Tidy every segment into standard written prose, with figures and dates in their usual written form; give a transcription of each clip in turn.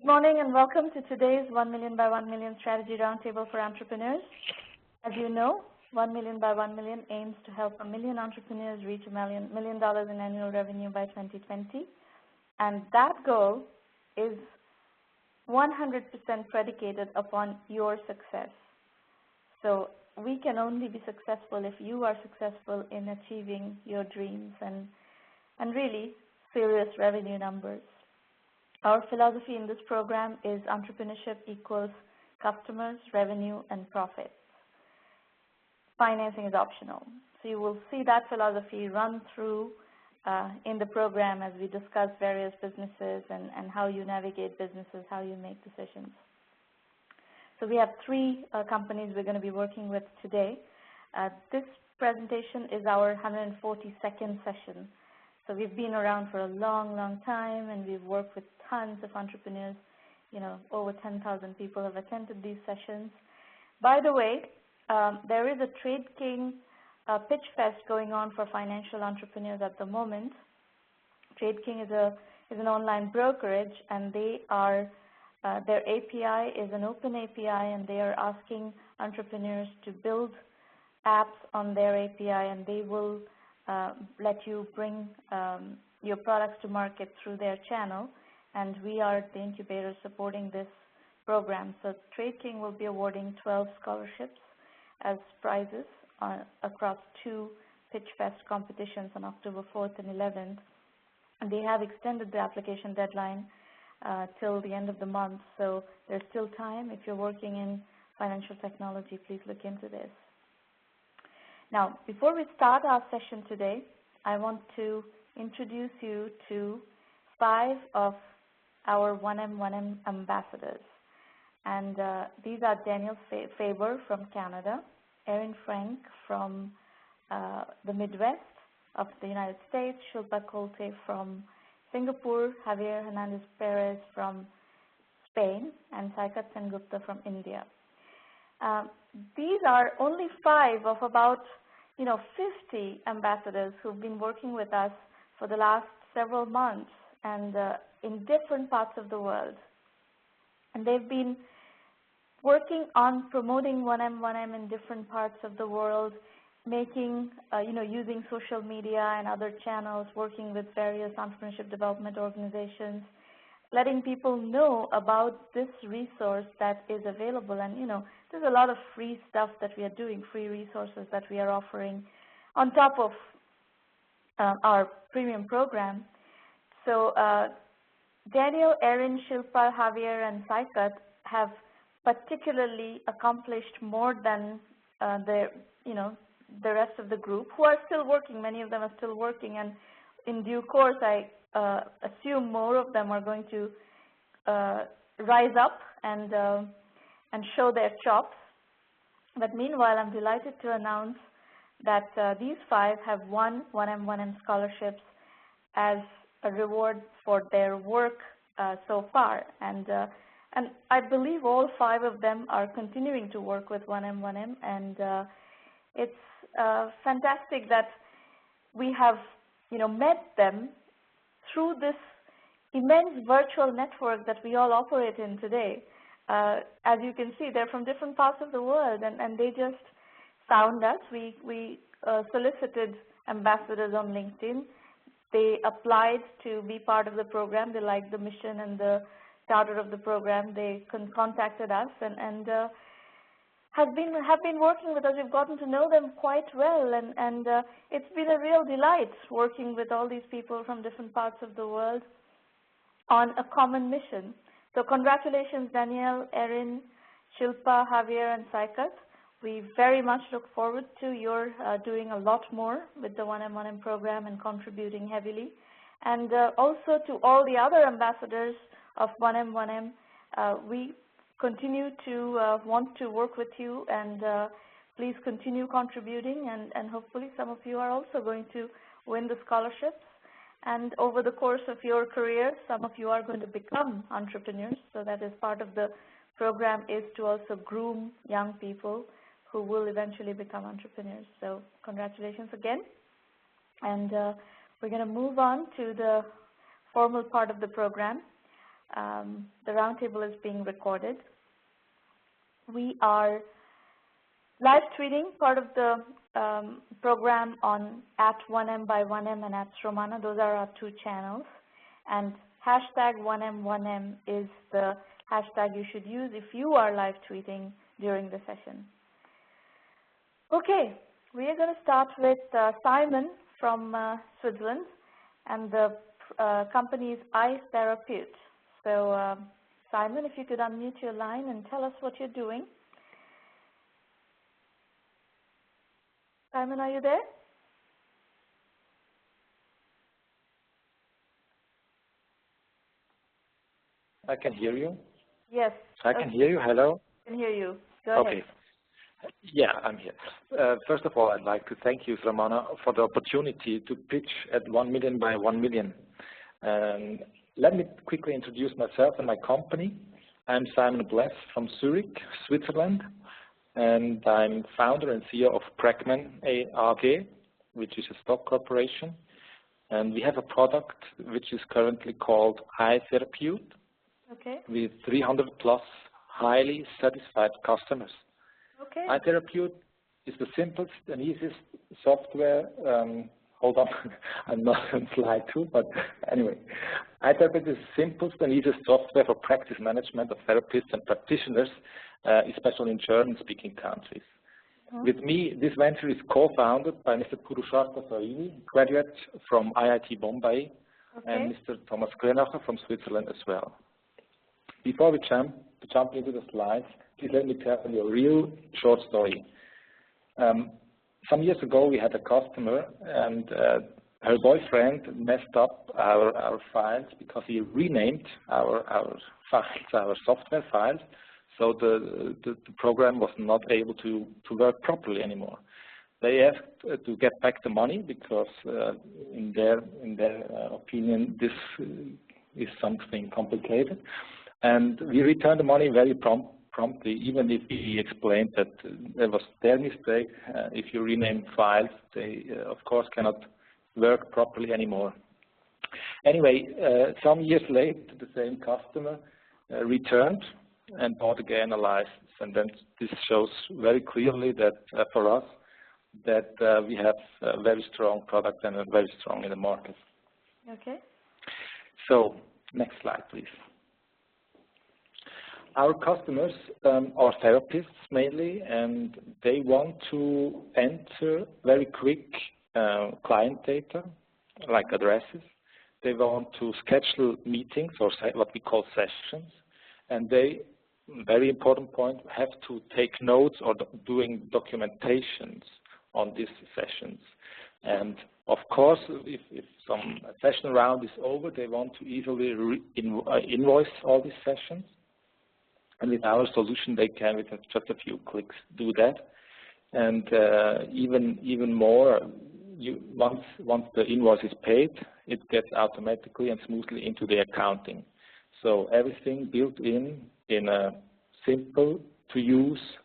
Good morning and welcome to today's 1 Million by 1 Million Strategy Roundtable for Entrepreneurs. As you know, 1 Million by 1 Million aims to help 1 million entrepreneurs reach $1 million in annual revenue by 2020. And that goal is 100% predicated upon your success. So we can only be successful if you are successful in achieving your dreams and really serious revenue numbers. Our philosophy in this program is entrepreneurship equals customers, revenue, and profits. Financing is optional. So you will see that philosophy run through in the program as we discuss various businesses and how you navigate businesses, how you make decisions. So we have three companies we're going to be working with today. This presentation is our 142nd session. So we've been around for a long, long time, and we've worked with tons of entrepreneurs. You know, over 10,000 people have attended these sessions. By the way, there is a Trade King Pitch Fest going on for financial entrepreneurs at the moment. Trade King is an online brokerage, and they are their API is an open API, and they are asking entrepreneurs to build apps on their API, and they will let you bring your products to market through their channel, and we are the incubator supporting this program. So Trade King will be awarding 12 scholarships as prizes across 2 Pitch Fest competitions on October 4th and 11th. And they have extended the application deadline till the end of the month, so there's still time. If you're working in financial technology, please look into this. Now, before we start our session today, I want to introduce you to 5 of our 1M1M ambassadors. And these are Daniel Faber from Canada, Erin Frank from the Midwest of the United States, Shilpa Kolte from Singapore, Javier Hernandez Perez from Spain, and Saikat Sengupta from India. These are only 5 of about 50 ambassadors who've been working with us for the last several months and in different parts of the world. And they've been working on promoting 1M1M in different parts of the world, making, using social media and other channels, working with various entrepreneurship development organizations, letting people know about this resource that is available. And, there's a lot of free stuff that we are doing, free resources that we are offering on top of our premium program. So Daniel, Erin, Shilpa, Javier, and Saikat have particularly accomplished more than the rest of the group, who are still working. Many of them are still working, and in due course, I assume more of them are going to rise up and show their chops. But meanwhile, I'm delighted to announce that these 5 have won 1M1M scholarships as a reward for their work so far. And I believe all 5 of them are continuing to work with 1M1M, and it's fantastic that we have, met them through this immense virtual network that we all operate in today. As you can see, they're from different parts of the world, and they just found us. We solicited ambassadors on LinkedIn. They applied to be part of the program. They liked the mission and the starter of the program. They contacted us and have been working with us. We've gotten to know them quite well, and it's been a real delight working with all these people from different parts of the world on a common mission. So congratulations, Danielle, Erin, Shilpa, Javier, and Saikat. We very much look forward to your doing a lot more with the 1M1M program and contributing heavily. And also to all the other ambassadors of 1M1M, we continue to want to work with you, and please continue contributing, and hopefully some of you are also going to win the scholarships. And over the course of your career, some of you are going to become entrepreneurs. So that is part of the program, is to also groom young people who will eventually become entrepreneurs. So congratulations again. And we're going to move on to the formal part of the program. The roundtable is being recorded. We are live tweeting part of the program on @1M by1M and @Sramana. Those are our two channels. And #1M1M is the hashtag you should use if you are live tweeting during the session. Okay, we are going to start with Simon from Switzerland, and the company is iTherapeut. So Simon, if you could unmute your line and tell us what you're doing. Simon, are you there? I can hear you. Yes. I can hear you. Hello. I can hear you. Go ahead. Okay. Yeah, I'm here. First of all, I'd like to thank you, Sramana, for the opportunity to pitch at 1 million by 1 million. Let me quickly introduce myself and my company. I'm Simon Bless from Zurich, Switzerland, and I'm founder and CEO of Pregman AG, which is a stock corporation. And we have a product which is currently called iTherapeut, with 300 plus highly satisfied customers. Okay. iTherapeut is the simplest and easiest software. Hold on, I'm not on slide 2, but anyway. iTherapeut is the simplest and easiest software for practice management of therapists and practitioners, especially in German-speaking countries. With me, this venture is co-founded by Mr. Purushottam Saini, graduate from IIT Bombay, and Mr. Thomas Grenacher from Switzerland as well. Before we jump into the slides, please let me tell you a real short story. Some years ago, we had a customer, and her boyfriend messed up our files because he renamed our files, our software files, so the program was not able to work properly anymore. They asked to get back the money because, in their opinion, this is something complicated. And we returned the money very promptly, even if we explained that it was their mistake. If you rename files, they, of course, cannot work properly anymore. Anyway, some years later, the same customer returned and bought again a license. And then this shows very clearly that for us, that we have a very strong product and very strong in the market. Okay. So, next slide, please. Our customers are therapists mainly, and they want to enter very quick client data, like addresses. They want to schedule meetings or what we call sessions, and they, very important point, have to take notes or doing documentations on these sessions. And of course, if some session round is over, they want to easily invoice all these sessions. And with our solution, they can, with just a few clicks, do that. And even more, once the invoice is paid, it gets automatically and smoothly into the accounting. So everything built in a simple-to-use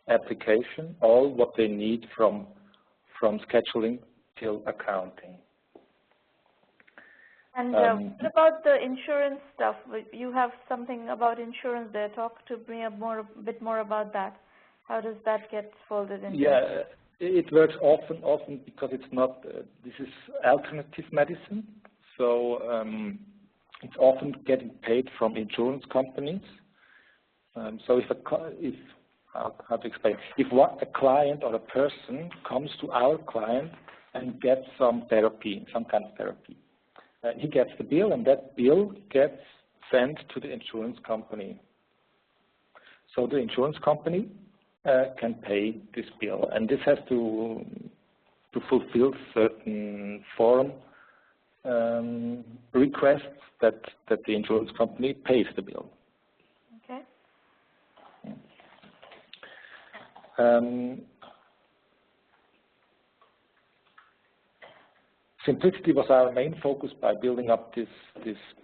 application, all what they need from scheduling till accounting. And what about the insurance stuff? You have something about insurance there. Talk to me a bit more about that. How does that get folded in? Yeah, it works often because it's not, this is alternative medicine. So it's often getting paid from insurance companies. So how to explain? If a client or a person comes to our client and gets some therapy, some kind of therapy, he gets the bill, and that bill gets sent to the insurance company. So the insurance company can pay this bill, and this has to fulfill certain form requests that the insurance company pays the bill. Okay. Simplicity was our main focus by building up this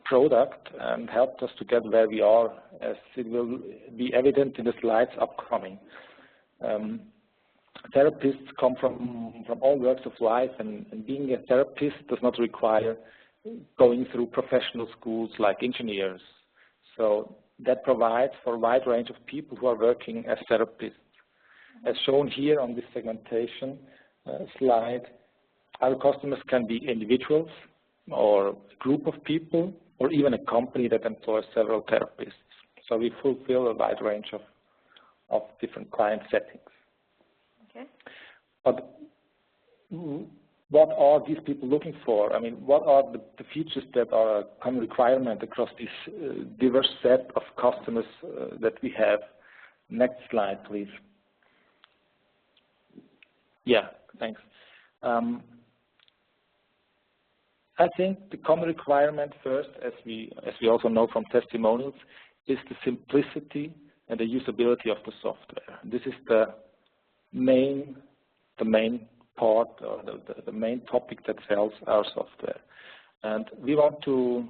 product, and helped us to get where we are, as it will be evident in the slides upcoming. Therapists come from all walks of life, and being a therapist does not require going through professional schools like engineers, So that provides for a wide range of people who are working as therapists. As shown here on this segmentation slide, our customers can be individuals or a group of people or even a company that employs several therapists. So we fulfill a wide range of different client settings. Okay. But what are these people looking for? I mean, what are the features that are a common requirement across this diverse set of customers that we have? Next slide, please. Yeah, thanks. I think the common requirement first, as we also know from testimonials, is the simplicity and the usability of the software. This is the main part or the main topic that sells our software. And we want to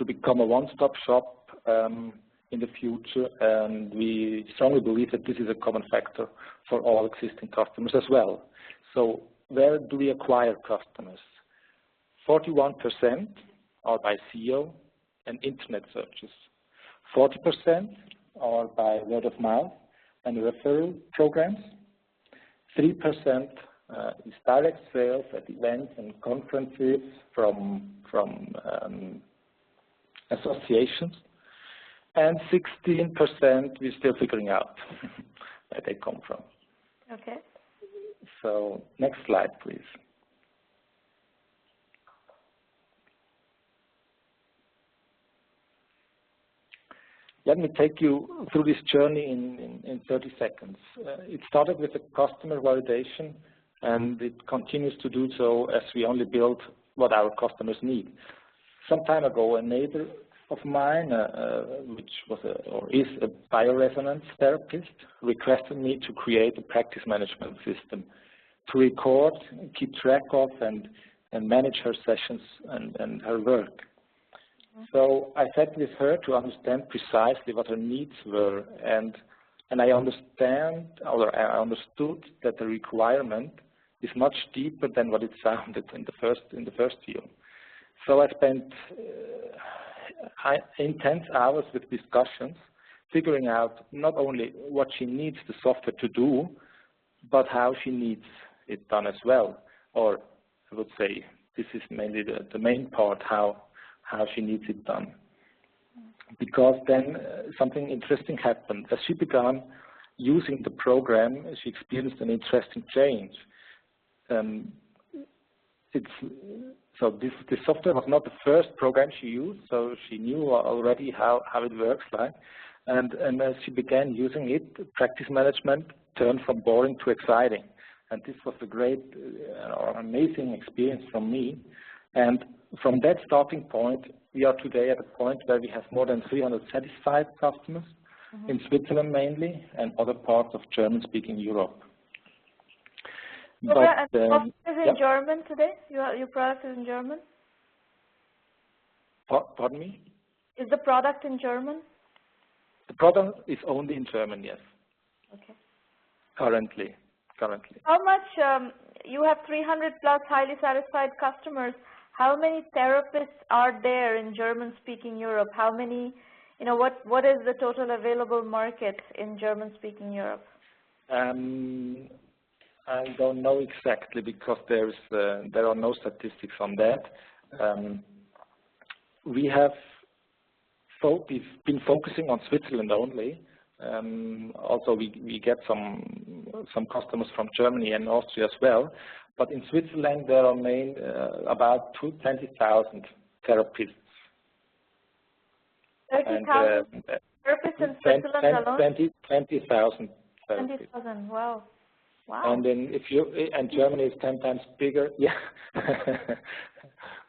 become a one-stop shop in the future, and we strongly believe that this is a common factor for all existing customers as well. So where do we acquire customers? 41% are by SEO and internet searches. 40% are by word of mouth and referral programs. 3% is direct sales at events and conferences from associations. And 16% we're still figuring out where they come from. Okay. So next slide, please. Let me take you through this journey in 30 seconds. It started with a customer validation, and it continues to do so as we only build what our customers need. Some time ago, a neighbor of mine, which was or is a bioresonance therapist, requested me to create a practice management system to record, keep track of, and manage her sessions and her work. So I sat with her to understand precisely what her needs were, and I understood that the requirement is much deeper than what it sounded in the first view. So I spent intense hours with discussions, figuring out not only what she needs the software to do, but how she needs it done as well. Or I would say this is mainly the main part, how she needs it done. Because then something interesting happened. As she began using the program, she experienced an interesting change. So this software was not the first program she used, so she knew already how it works like. And as she began using it, practice management turned from boring to exciting. And this was a great or amazing experience from me. And from that starting point, we are today at a point where we have more than 300 satisfied customers in Switzerland mainly, and other parts of German-speaking Europe. But, is in German today? Your product is in German? Pardon me? Is the product in German? The product is only in German, yes. Okay. Currently. How much, you have 300 plus highly satisfied customers. How many therapists are there in German-speaking Europe? How many, what is the total available market in German-speaking Europe? I don't know exactly because there are no statistics on that. We've been focusing on Switzerland only. Also, we get some customers from Germany and Austria as well. But in Switzerland, there are about 20,000 therapists. 30,000 therapists in Switzerland alone? 20,000 therapists. 20,000, wow. And then and Germany is 10 times bigger, yeah.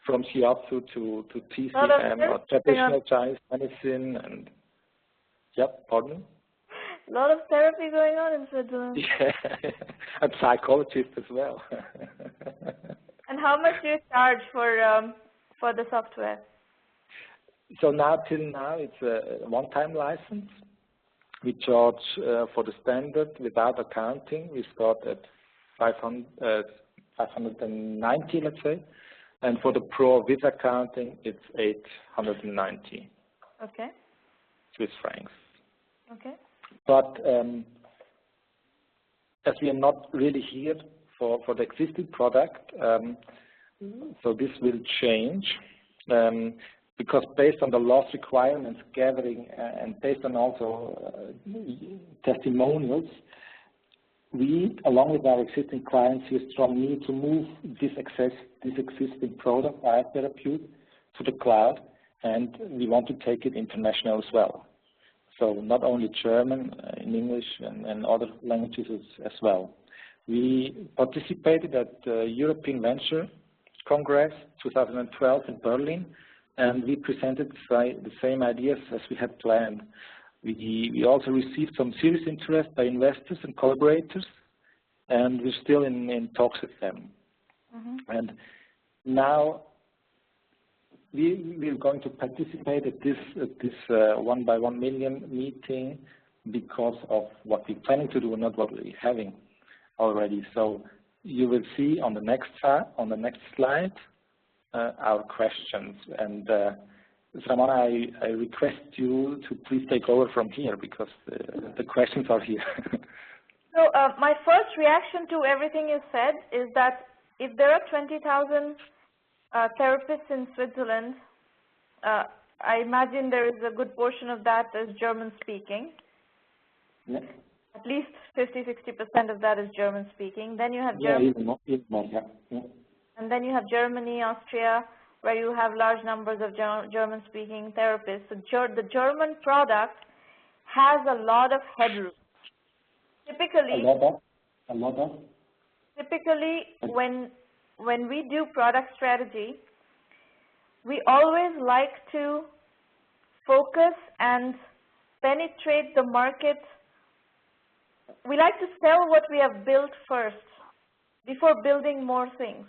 From shiatsu to TCM or traditional Chinese medicine and pardon? A lot of therapy going on in Switzerland. Yeah, and psychologists as well. And how much do you charge for the software? So till now, it's a one-time license. We charge for the standard without accounting. We start at 590, let's say, and for the pro with accounting, it's 890. Okay. Swiss francs. Okay. But as we are not really here for the existing product, so this will change because based on the loss requirements gathering and based on also testimonials, we, along with our existing clients, see a strong need to move this existing product, iTherapeutic, to the cloud, and we want to take it international as well. So not only German, in English and other languages as well. We participated at the European Venture Congress 2012 in Berlin, and we presented the same ideas as we had planned. We also received some serious interest by investors and collaborators, and we're still in talks with them. And now we're going to participate at this 1 by 1 million meeting because of what we're planning to do and not what we're having already. So you will see on the next slide our questions. And Sramana, I request you to please take over from here because the questions are here. So my first reaction to everything you said is that if there are 20,000 therapists in Switzerland, I imagine there is a good portion of that is German speaking. Yeah. At least 50–60% of that is German speaking. Then you have Germany. Even more, yeah. And then you have Germany, Austria, where you have large numbers of German-speaking therapists. So the German product has a lot of headroom. Typically, a lot of. Typically, when we do product strategy, we always like to focus and penetrate the market. We like to sell what we have built first before building more things.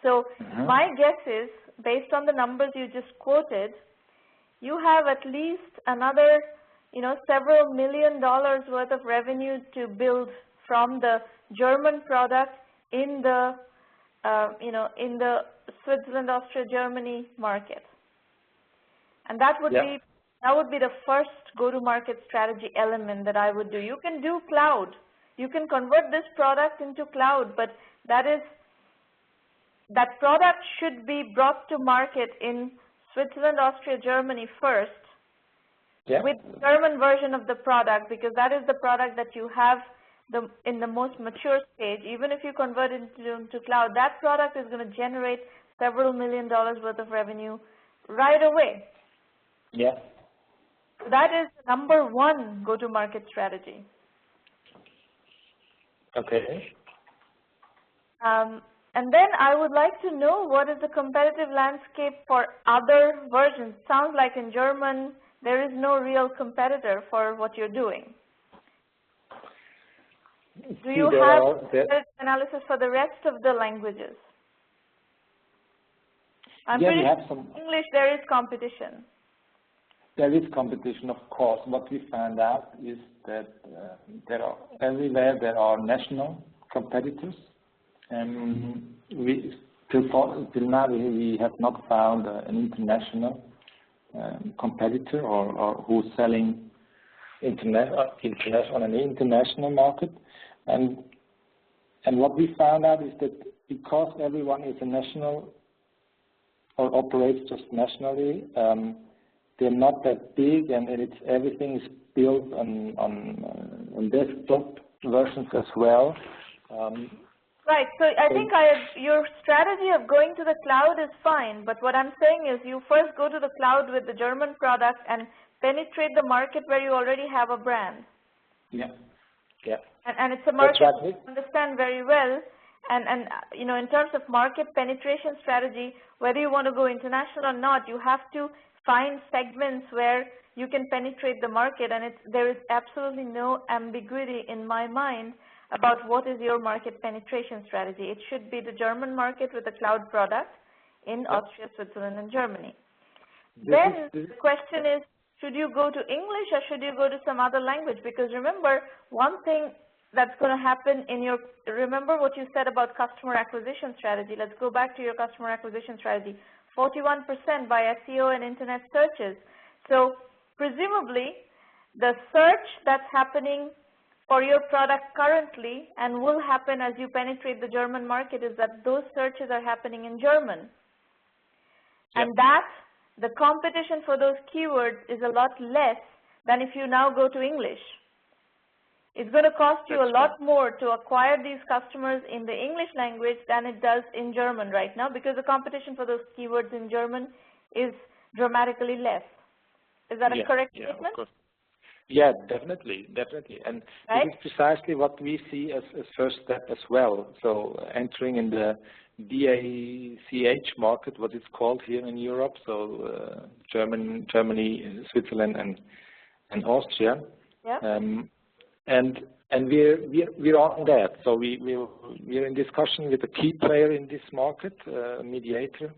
So my guess is, based on the numbers you just quoted, you have at least another, several $1 million worth of revenue to build from the German product in the, in the Switzerland, Austria, Germany market. And that would be the first go-to-market strategy element that I would do. You can do cloud. You can convert this product into cloud, but that product should be brought to market in Switzerland, Austria, Germany first with the German version of the product, because that is the product that you have in the most mature stage. Even if you convert it into cloud, that product is going to generate several $1 million worth of revenue right away. Yeah. So that is the number one go-to-market strategy. Okay. And then I would like to know what is the competitive landscape for other versions. Sounds like in German there is no real competitor for what you're doing. Do you have analysis for the rest of the languages? I'm pretty sure in English there is competition. There is competition, of course. What we found out is that everywhere there are national competitors. And till now we have not found an international competitor or who's selling on an international market. And what we found out is that because everyone is a national or operates just nationally, they're not that big, and everything is built on desktop versions as well. Right. So I think your strategy of going to the cloud is fine, but what I'm saying is you first go to the cloud with the German product and penetrate the market where you already have a brand. Yeah. Yeah. And it's a market you understand very well. And in terms of market penetration strategy, whether you want to go international or not, you have to find segments where you can penetrate the market, and there is absolutely no ambiguity in my mind about what is your market penetration strategy. It should be the German market with a cloud product in Austria, Switzerland, and Germany. Then the question is, should you go to English or should you go to some other language? Because remember, one thing that's going to happen remember what you said about customer acquisition strategy. Let's go back to your customer acquisition strategy. 41% by SEO and internet searches. So presumably, the search that's happening for your product currently and will happen as you penetrate the German market is that those searches are happening in German. Yep. And that, the competition for those keywords is a lot less than if you now go to English. It's going to cost you a lot more to acquire these customers in the English language than it does in German right now, because the competition for those keywords in German is dramatically less. Is that a correct statement? Of course. Yeah, definitely. And right? This is precisely what we see as first step as well. So entering in the DACH market, what it's called here in Europe, so Germany, Switzerland, and Austria. Yeah. And we're on that. So we're in discussion with a key player in this market, mediator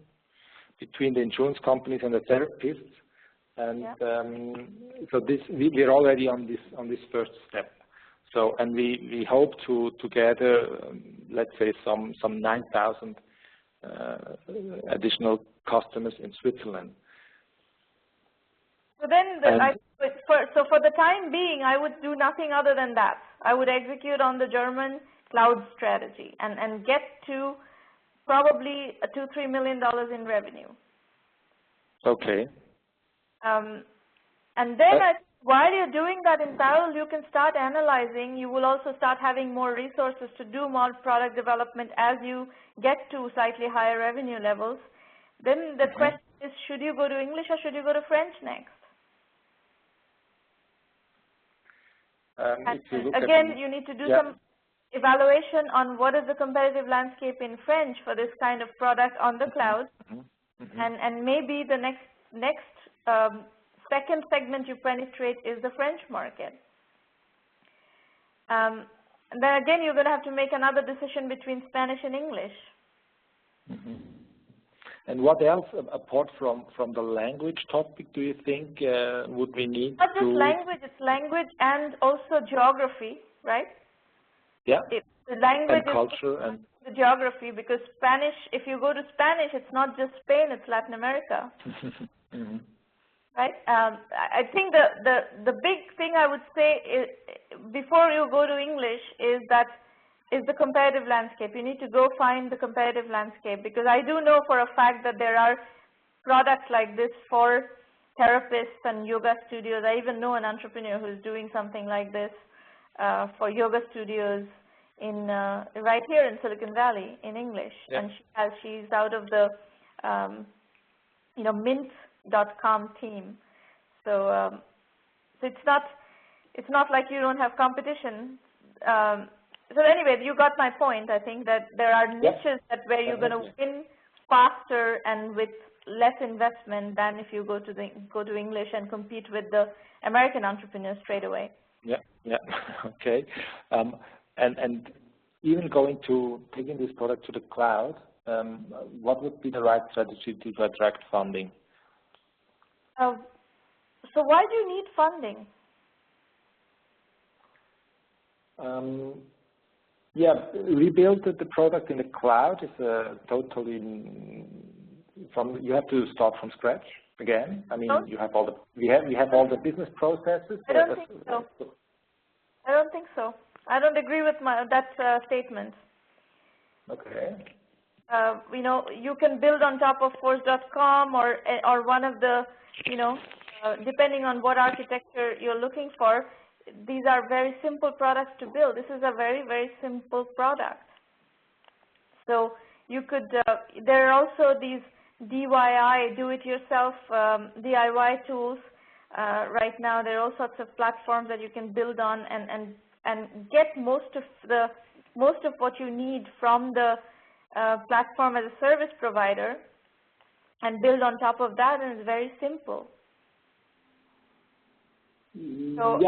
between the insurance companies and the therapists. And so we're already on this first step. So and we hope to gather, let's say, some 9,000 additional customers in Switzerland. So then, for the time being, I would do nothing other than that. I would execute on the German cloud strategy and get to probably $2-3 million in revenue. Okay. And then while you're doing that in parallel, you can start analyzing. You will also start having more resources to do more product development as you get to slightly higher revenue levels. Then the question is, should you go to English or should you go to French next? Again, you need to do some evaluation on what is the competitive landscape in French for this kind of product on the cloud, and maybe the next second segment you penetrate is the French market. And then again, you're going to have to make another decision between Spanish and English. And what else, apart from the language topic, do you think would we need? Not just language, it's language and also geography, right? Yeah. The language and culture and the geography, because Spanish, if you go to Spanish, it's not just Spain, it's Latin America. Right? I think the big thing I would say is, before you go to English, is the competitive landscape. You need to go find the competitive landscape, because I do know for a fact that there are products like this for therapists and yoga studios. I even know an entrepreneur who's doing something like this for yoga studios in right here in Silicon Valley in English, and she's out of the Mint.com team. So it's not like you don't have competition. So anyway, you got my point. I think that there are niches where you're going to win faster and with less investment than if you go to English and compete with the American entrepreneurs straight away. Okay. And even taking this product to the cloud, what would be the right strategy to attract funding? So why do you need funding? We built the product in the cloud. It's totally you have to start from scratch again. I mean, you have all we have all the business processes. I don't think so. I don't think so. I don't agree with that statement. Okay. You can build on top of Force.com or one of the, depending on what architecture you're looking for. These are very simple products to build. This is a very, very simple product. So you could, there are also these DIY, do-it-yourself DIY tools. Right now, there are all sorts of platforms that you can build on and get most of what you need from the platform as a service provider, and build on top of that, and it's very simple. So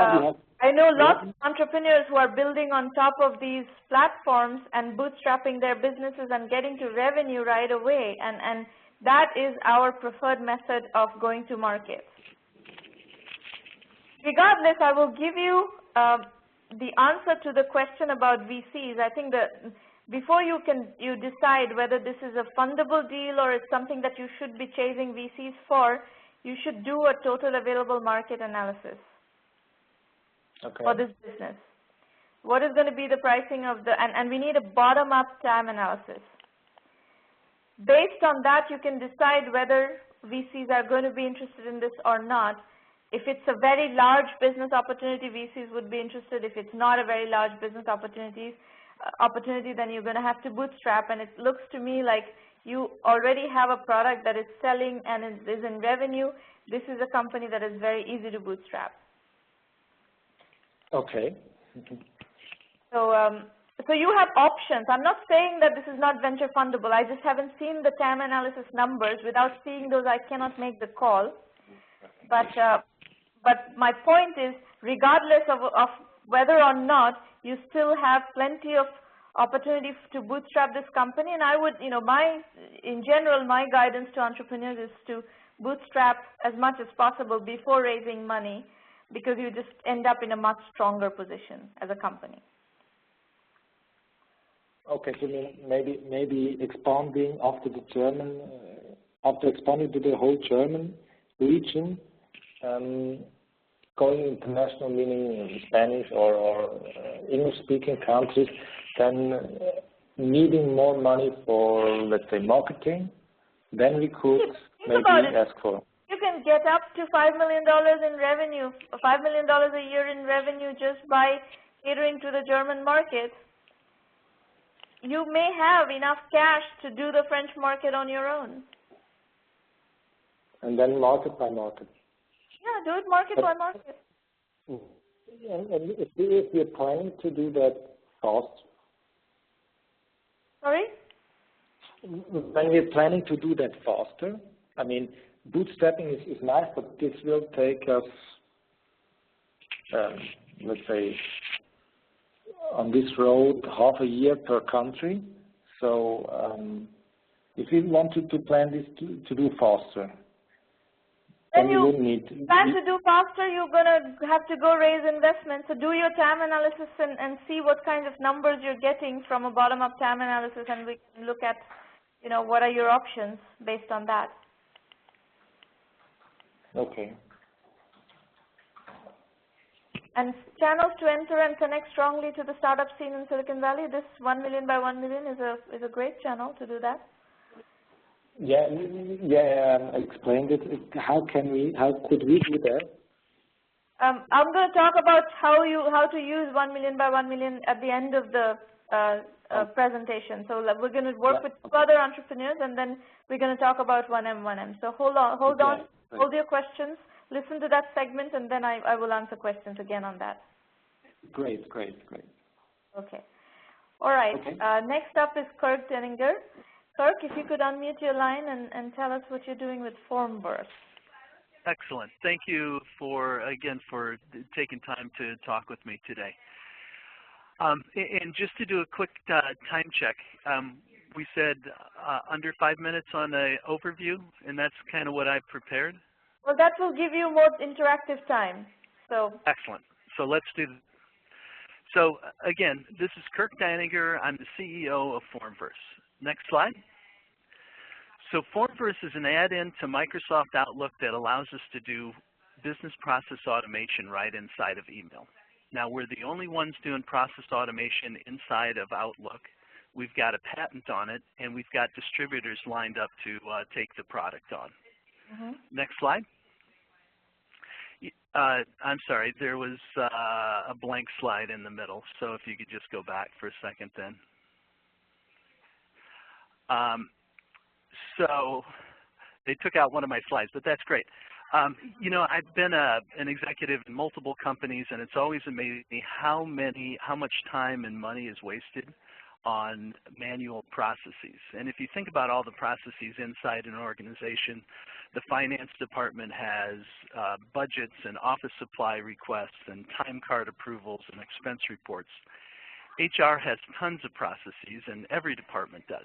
I know lots of entrepreneurs who are building on top of these platforms and bootstrapping their businesses and getting to revenue right away, and that is our preferred method of going to market. Regardless, I will give you the answer to the question about VCs. I think before you decide whether this is a fundable deal or it's something that you should be chasing VCs for, you should do a total available market analysis for this business. What is going to be the pricing of the, and we need a bottom-up TAM analysis. Based on that, you can decide whether VCs are going to be interested in this or not. If it's a very large business opportunity, VCs would be interested. If it's not a very large business opportunity, then you're going to have to bootstrap. And it looks to me like you already have a product that is selling and is in revenue. This is a company that is very easy to bootstrap. Okay. So you have options. I'm not saying that this is not venture fundable. I just haven't seen the TAM analysis numbers. Without seeing those, I cannot make the call. But my point is, regardless of whether or not, you still have plenty of opportunity to bootstrap this company. And I would, in general, my guidance to entrepreneurs is to bootstrap as much as possible before raising money, because you just end up in a much stronger position as a company. Okay, so maybe expanding after expanding to the whole German region, going international, meaning Spanish or English-speaking countries, then needing more money for, let's say, marketing, then we could maybe ask for. You can get up to $5 million in revenue, $5 million a year in revenue just by catering to the German market. You may have enough cash to do the French market on your own. And then market by market. Yeah, do it market by market. And if we're planning to do that fast. Sorry? When we're planning to do that faster, I mean, bootstrapping is nice, but this will take us, let's say, on this road, half a year per country. So if we wanted to plan this to do faster, then you would need to. Plan to do faster, you're going to have to go raise investment. So do your TAM analysis and see what kind of numbers you're getting from a bottom-up TAM analysis, and we can look at, what are your options based on that. Okay. And channels to enter and connect strongly to the startup scene in Silicon Valley. This 1 million by 1 million is a great channel to do that. Yeah, I explained it. How could we do that? I'm going to talk about how to use 1 million by 1 million at the end of the presentation. So we're going to work with other entrepreneurs, and then we're going to talk about 1M1M. So hold your questions. Listen to that segment, and then I will answer questions again on that. Great. Okay. All right. Okay. Next up is Kirk Denninger. Kirk, if you could unmute your line and tell us what you're doing with Formverse. Excellent. Thank you for taking time to talk with me today. And just to do a quick time check, we said under 5 minutes on an overview, and that's kind of what I've prepared. Well, that will give you more interactive time. So excellent. So let's do that. So again, this is Kirk Denninger. I'm the CEO of Formverse. Next slide. So Formverse is an add-in to Microsoft Outlook that allows us to do business process automation right inside of email. Now, we're the only ones doing process automation inside of Outlook. We've got a patent on it, and we've got distributors lined up to take the product on. Mm-hmm. Next slide. I'm sorry, there was a blank slide in the middle, so if you could just go back for a second then. So they took out one of my slides, but that's great. I've been an executive in multiple companies, and it's always amazing me how much time and money is wasted on manual processes. And if you think about all the processes inside an organization, the finance department has budgets and office supply requests and time card approvals and expense reports. HR has tons of processes, and every department does.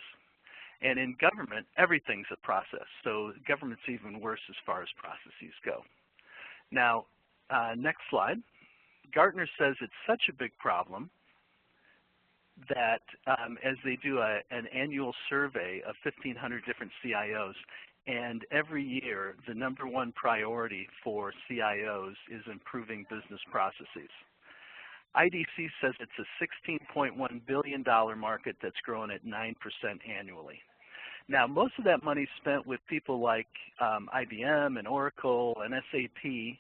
And in government, everything's a process. So government's even worse as far as processes go. Now, next slide. Gartner says it's such a big problem that as they do an annual survey of 1,500 different CIOs, and every year the #1 priority for CIOs is improving business processes. IDC says it's a $16.1 billion market that's growing at 9% annually. Now, most of that money is spent with people like IBM and Oracle and SAP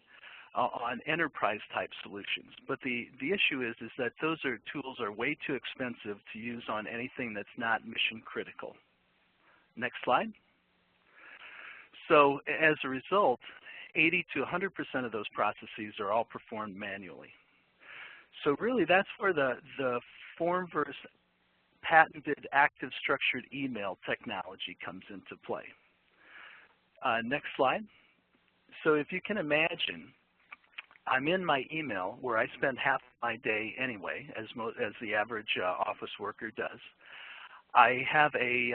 on enterprise-type solutions. But the issue is that those tools are way too expensive to use on anything that's not mission-critical. Next slide. So as a result, 80 to 100% of those processes are all performed manually. So really, that's where the Formverse patented active structured email technology comes into play. Next slide. So if you can imagine, I'm in my email where I spend half my day anyway, as the average office worker does. I have a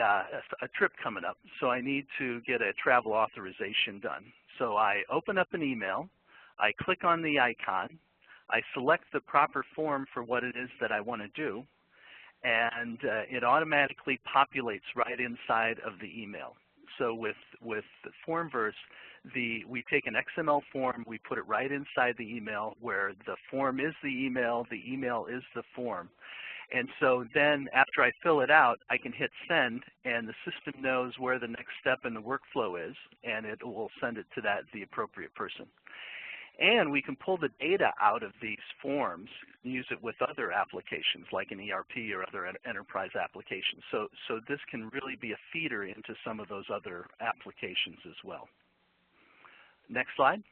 trip coming up, so I need to get a travel authorization done. So I open up an email, I click on the icon, I select the proper form for what it is that I want to do, and it automatically populates right inside of the email. So with Formverse, we take an XML form, we put it right inside the email where the form is the email is the form. And so then after I fill it out, I can hit send, and the system knows where the next step in the workflow is, and it will send it to the appropriate person. And we can pull the data out of these forms and use it with other applications like an ERP or other enterprise applications. So this can really be a feeder into some of those other applications as well. Next slide.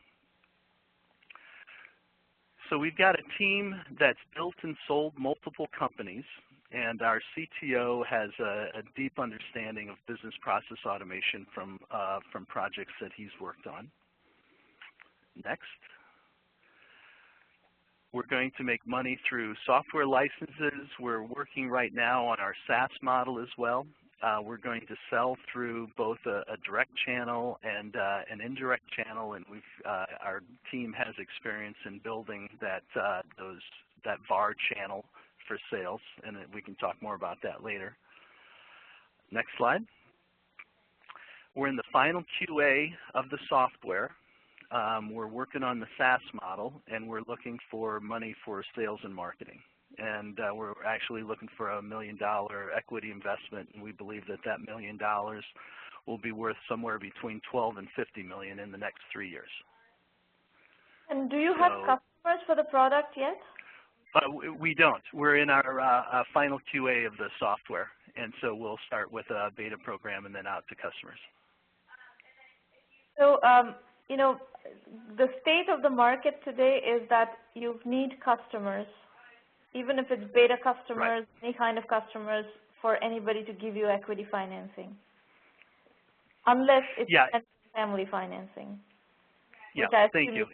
So we've got a team that's built and sold multiple companies, and our CTO has a deep understanding of business process automation from projects that he's worked on. Next. We're going to make money through software licenses. We're working right now on our SaaS model as well. We're going to sell through both a direct channel and an indirect channel, and our team has experience in building that VAR channel for sales, and we can talk more about that later. Next slide. We're in the final QA of the software. We're working on the SaaS model, and we're looking for money for sales and marketing. And we're actually looking for a $1 million equity investment, and we believe that $1 million will be worth somewhere between 12 and 50 million in the next 3 years. And do you have customers for the product yet? We don't. We're in our final QA of the software, and so we'll start with a beta program and then out to customers. So, you know, the state of the market today is that you need customers, even if it's beta customers, right, any kind of customers, for anybody to give you equity financing, unless it's family financing. Yeah, thank you.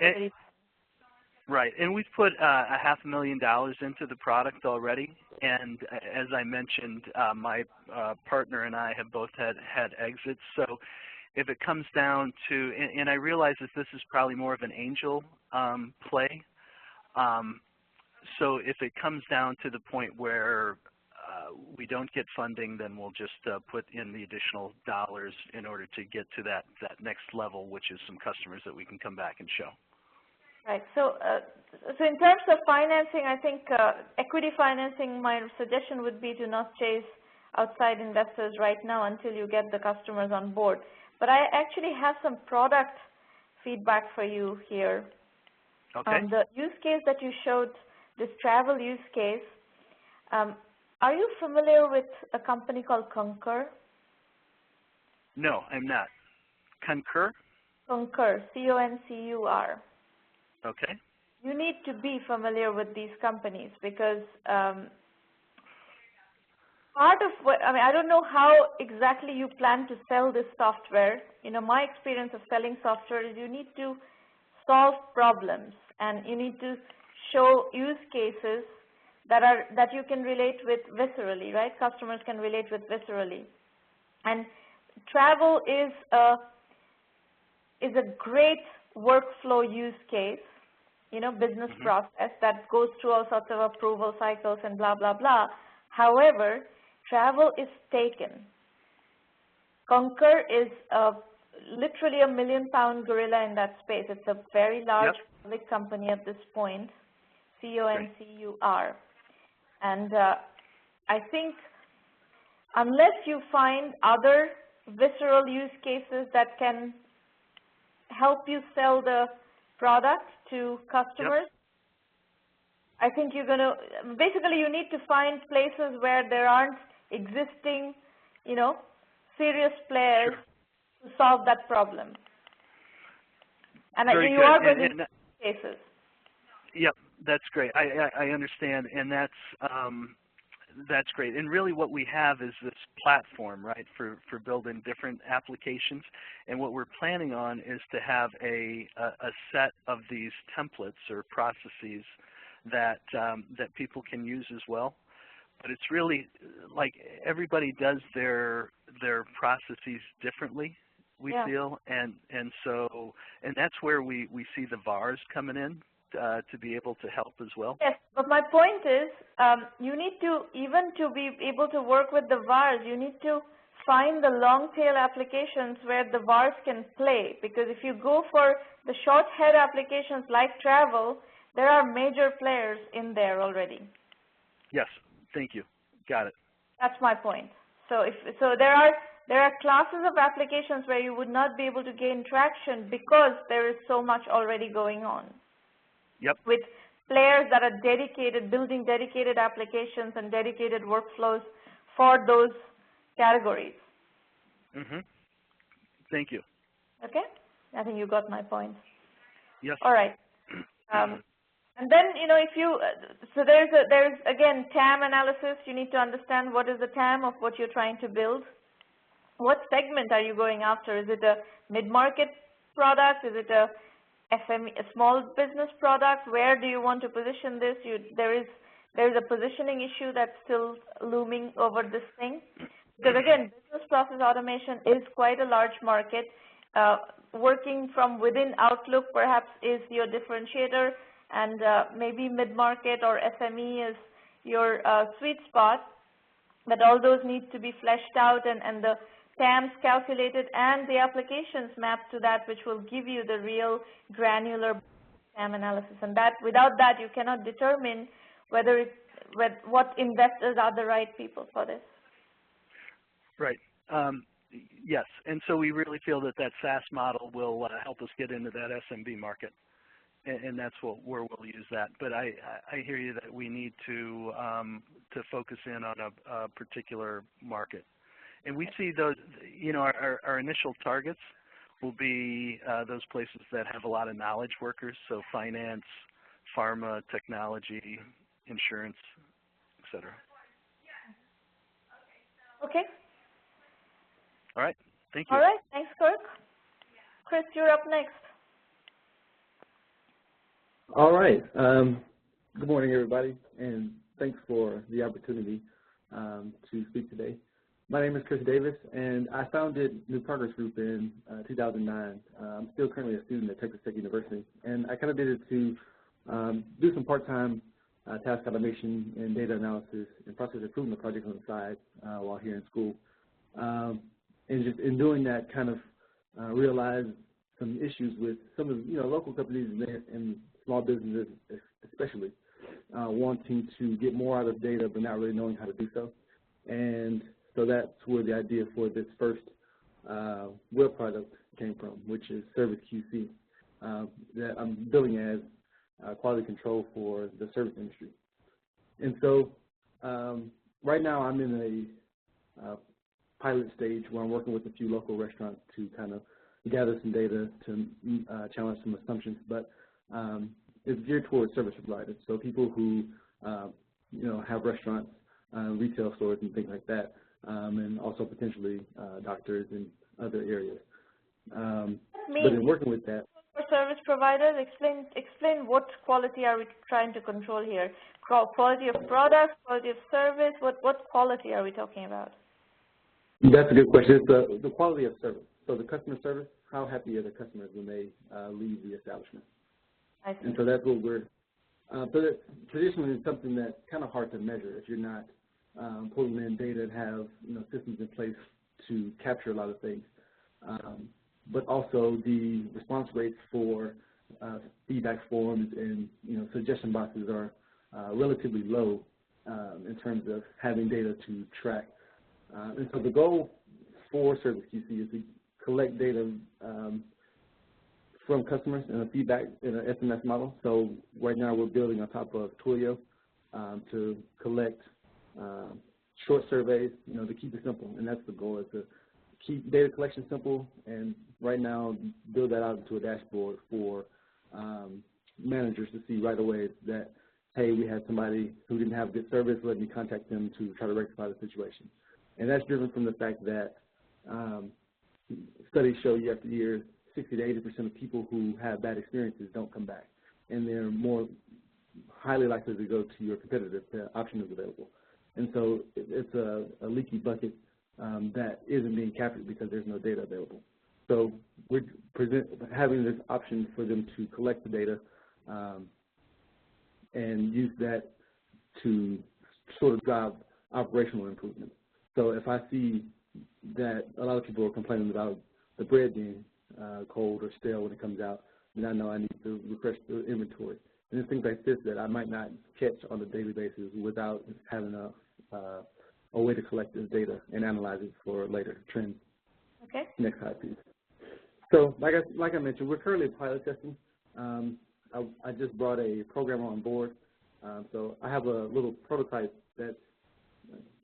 Right, and we've put $500,000 into the product already, and as I mentioned, my partner and I have both had exits. So if it comes down to, and I realize that this is probably more of an angel play, so if it comes down to the point where we don't get funding, then we'll just put in the additional dollars in order to get to that next level, which is some customers that we can come back and show. Right. So, so in terms of financing, I think equity financing, my suggestion would be to not chase outside investors right now until you get the customers on board. But I actually have some product feedback for you here. Okay. The use case that you showed, this travel use case, are you familiar with a company called Concur? No, I'm not. Concur? Concur, C-O-N-C-U-R. Okay. You need to be familiar with these companies because part of what, I mean, I don't know how exactly you plan to sell this software. You know, my experience of selling software is you need to solve problems and you need to show use cases that you can relate with viscerally, right? Customers can relate with viscerally. And travel is a great workflow use case, you know, business process that goes through all sorts of approval cycles and blah, blah, blah. However, travel is taken. Concur is literally a million-pound gorilla in that space. It's a very large public company at this point, CONCUR. And I think unless you find other visceral use cases that can help you sell the product to customers, I think you're going to, basically you need to find places where there aren't existing, you know, serious players to solve that problem. And you are going to use cases. Yep, that's great. I understand, and that's great. And really what we have is this platform, right, for building different applications. And what we're planning on is to have a set of these templates or processes that people can use as well. But it's really like everybody does their processes differently, we feel, and that's where we see the VARs coming in to be able to help as well. Yes, but my point is, you need to, even to be able to work with the VARs, you need to find the long tail applications where the VARs can play. Because if you go for the short head applications like travel, there are major players in there already. Yes, thank you. Got it. That's my point. So there are classes of applications where you would not be able to gain traction because there is so much already going on. Yep. With players that are dedicated, building dedicated applications and dedicated workflows for those categories. Thank you. Okay? I think you got my point. Yes. All right. And then, you know, if you, so there's again TAM analysis. You need to understand what is the TAM of what you're trying to build. What segment are you going after? Is it a mid-market product? Is it a SME, a small business product? Where do you want to position this? There is a positioning issue that's still looming over this thing. Because again, business process automation is quite a large market. Working from within Outlook perhaps is your differentiator, and maybe mid-market or SME is your sweet spot. But all those need to be fleshed out and the TAMs calculated and the applications mapped to that, which will give you the real granular TAM analysis. And that, without that, you cannot determine whether what investors are the right people for this. Right. Yes, and so we really feel that SaaS model will help us get into that SMB market, and that's where we'll use that. But I hear you that we need to focus in on a particular market. And we see those, you know, our initial targets will be those places that have a lot of knowledge workers, so finance, pharma, technology, insurance, et cetera. Okay. All right. Thank you. All right. Thanks, Kirk. Chris, you're up next. All right. Good morning, everybody, and thanks for the opportunity to speak today. My name is Chris Davis, and I founded New Progress Group in 2009. I'm still currently a student at Texas Tech University, and I kind of did it to do some part-time task automation and data analysis and process improvement projects on the side while here in school. And just in doing that, kind of realized some issues with some of the local companies and small businesses, especially wanting to get more out of data but not really knowing how to do so. And so that's where the idea for this first web product came from, which is Service QC, that I'm building as quality control for the service industry. And so right now I'm in a pilot stage where I'm working with a few local restaurants to kind of gather some data to challenge some assumptions, but it's geared towards service providers, so people who have restaurants, retail stores, and things like that, and also potentially doctors in other areas. But in working with that, for service providers, explain what quality are we trying to control here? Quality of product, quality of service. What quality are we talking about? That's a good question. It's the quality of service. So the customer service, how happy are the customers when they leave the establishment? I see. And so that's what we're, so that traditionally it's something that's kind of hard to measure if you're not pulling in data and have systems in place to capture a lot of things. But also the response rates for feedback forms and suggestion boxes are relatively low in terms of having data to track. And so the goal for Service QC is to collect data from customers and a feedback in an SMS model. So right now we're building on top of Twilio to collect short surveys, to keep it simple, and that's the goal, is to keep data collection simple, and right now build that out into a dashboard for managers to see right away that, hey, we had somebody who didn't have good service, let me contact them to try to rectify the situation. And that's driven from the fact that studies show year after year 60 to 80% of people who have bad experiences don't come back, and they're more highly likely to go to your competitor if the option is available. And so it's a leaky bucket that isn't being captured because there's no data available. So we're having this option for them to collect the data and use that to sort of drive operational improvement. So if I see that a lot of people are complaining about the bread being cold or stale when it comes out, then I know I need to refresh the inventory. And it's things like this that I might not catch on a daily basis without having a way to collect this data and analyze it for later trends. Okay. Next slide, please. So like I mentioned, we're currently pilot testing. I just brought a programmer on board. So I have a little prototype that's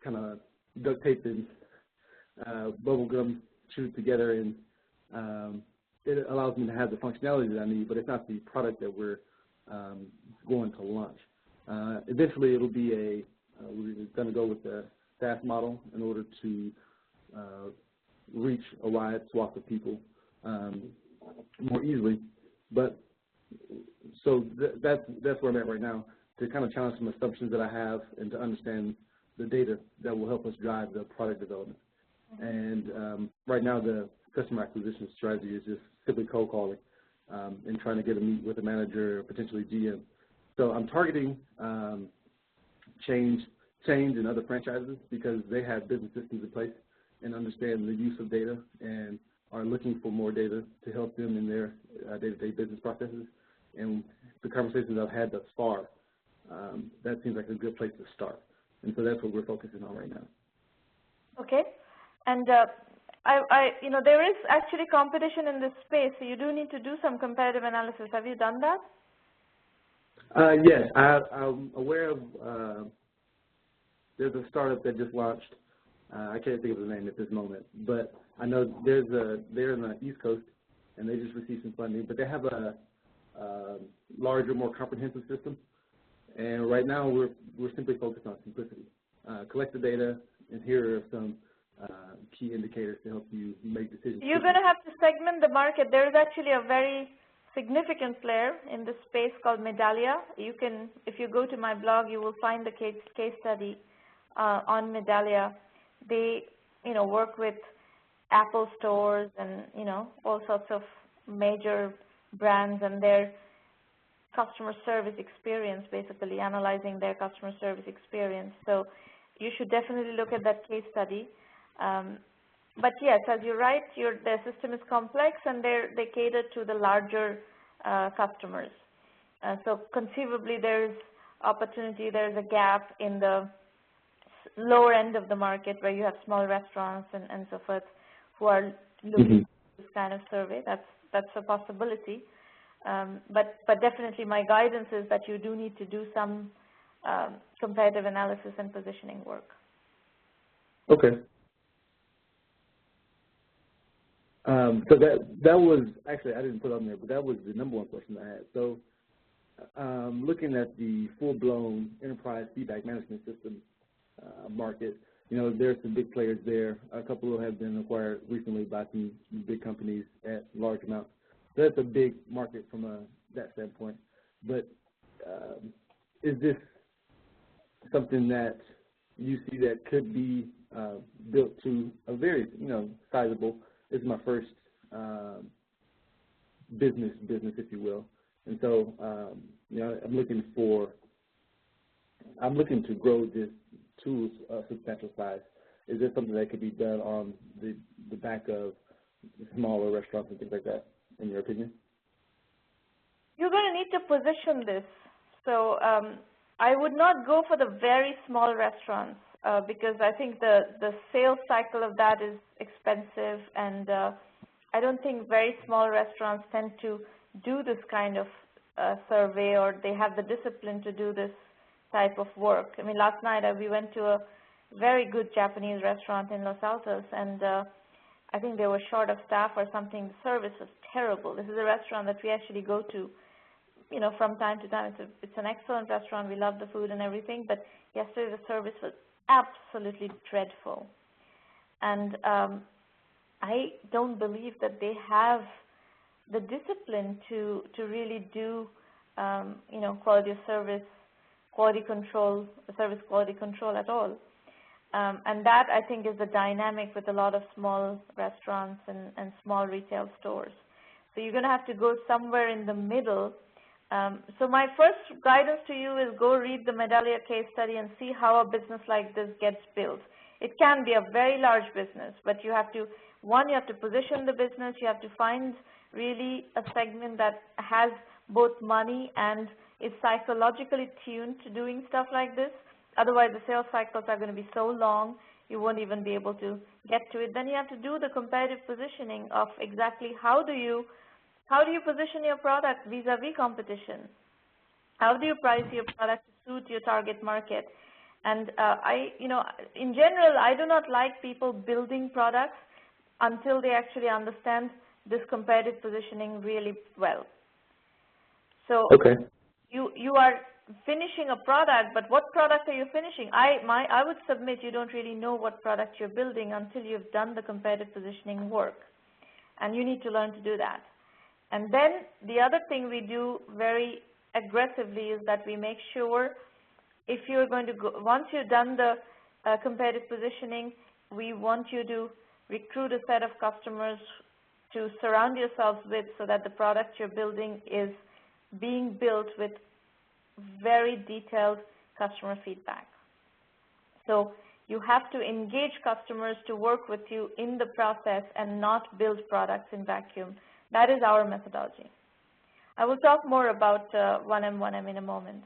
kind of duct taped and bubble gum chewed together, and it allows me to have the functionality that I need, but it's not the product that we're going to launch. Eventually, it'll be we're going to go with the SaaS model in order to reach a wide swath of people more easily. But so that's where I'm at right now, to kind of challenge some assumptions that I have and to understand the data that will help us drive the product development. And right now, the customer acquisition strategy is just simply cold calling and trying to get a meet with a manager or potentially GM. So I'm targeting Change and other franchises because they have business systems in place and understand the use of data and are looking for more data to help them in their day-to-day business processes. And the conversations I've had thus far, that seems like a good place to start. And so that's what we're focusing on right now. Okay. And there is actually competition in this space, so you do need to do some comparative analysis. Have you done that? Yes, I'm aware of. There's a startup that just launched. I can't think of the name at this moment, but I know they're in the East Coast, and they just received some funding. But they have a larger, more comprehensive system. And right now, we're simply focused on simplicity. Collect the data, and here are some key indicators to help you make decisions. You're going to have to segment the market. There is actually a very significant player in this space called Medallia. You can, if you go to my blog, you will find the case study on Medallia. They, work with Apple stores and, all sorts of major brands and their customer service experience, basically analyzing their customer service experience. So you should definitely look at that case study. But yes, as you're right, their system is complex and they cater to the larger customers. So conceivably there's opportunity, there's a gap in the lower end of the market where you have small restaurants and so forth who are looking for this kind of survey. That's a possibility. But definitely my guidance is that you do need to do some comparative analysis and positioning work. Okay. So that was, actually I didn't put it on there, but that was the number one question I had. So looking at the full-blown enterprise feedback management system market, there's some big players there. A couple have been acquired recently by some big companies at large amounts. So that's a big market from that standpoint. But is this something that you see that could be built to a very, sizable? This is my first business, if you will, and so I'm looking to grow this to a substantial size? Is this something that could be done on the back of smaller restaurants and things like that, in your opinion? You're going to need to position this. So I would not go for the very small restaurants because I think the sales cycle of that is expensive, and I don't think very small restaurants tend to do this kind of survey, or they have the discipline to do this type of work. I mean, last night we went to a very good Japanese restaurant in Los Altos, and I think they were short of staff or something. The service was terrible. This is a restaurant that we actually go to, you know, from time to time. It's an excellent restaurant. We love the food and everything, but yesterday the service was absolutely dreadful. And I don't believe that they have the discipline to really do, you know, quality of service, quality control, service quality control at all. And that, I think, is the dynamic with a lot of small restaurants and small retail stores. So you're going to have to go somewhere in the middle. So my first guidance to you is go read the Medallia case study and see how a business like this gets built. It can be a very large business, but you have to, one, you have to position the business. You have to find really a segment that has both money and is psychologically tuned to doing stuff like this. Otherwise, the sales cycles are going to be so long, you won't even be able to get to it. Then you have to do the competitive positioning of exactly how do you position your product vis-a-vis competition? How do you price your product to suit your target market? And in general, I do not like people building products until they actually understand this competitive positioning really well. So okay. You are finishing a product, but what product are you finishing? I would submit you don't really know what product you're building until you've done the competitive positioning work, and you need to learn to do that. And then the other thing we do very aggressively is that we make sure if you're going to go, once you've done the competitive positioning, we want you to recruit a set of customers to surround yourselves with so that the product you're building is being built with very detailed customer feedback. So you have to engage customers to work with you in the process and not build products in vacuum. That is our methodology. I will talk more about 1M1M in a moment.